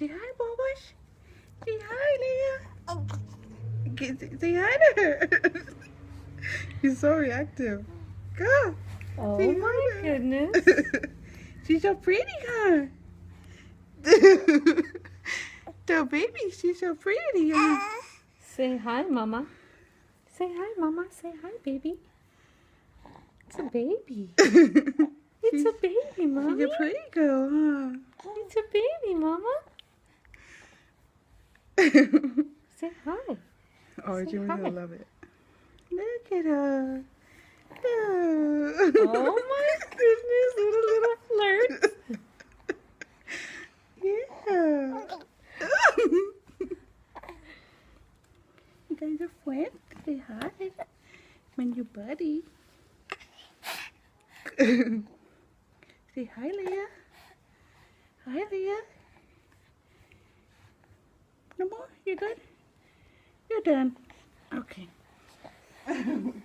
Say hi, Bobosh. Say hi, Leah. Say hi to her. She's so reactive. Go. Oh Say my hi to her. goodness. She's so pretty, huh? The baby, she's so pretty, huh? Say hi, Mama. Say hi, Mama. Say hi, baby. It's a baby. It's a baby, She's Mommy. a pretty girl, huh? It's a baby, Mama. Say hi. Oh, Say Jimmy hi. will love it. Look at her. Oh my goodness, little flirt. Yeah. You guys are friends. Say hi. When you buddy. Say hi, Leah. Hi, Leah. No more? You good? You're done. Okay.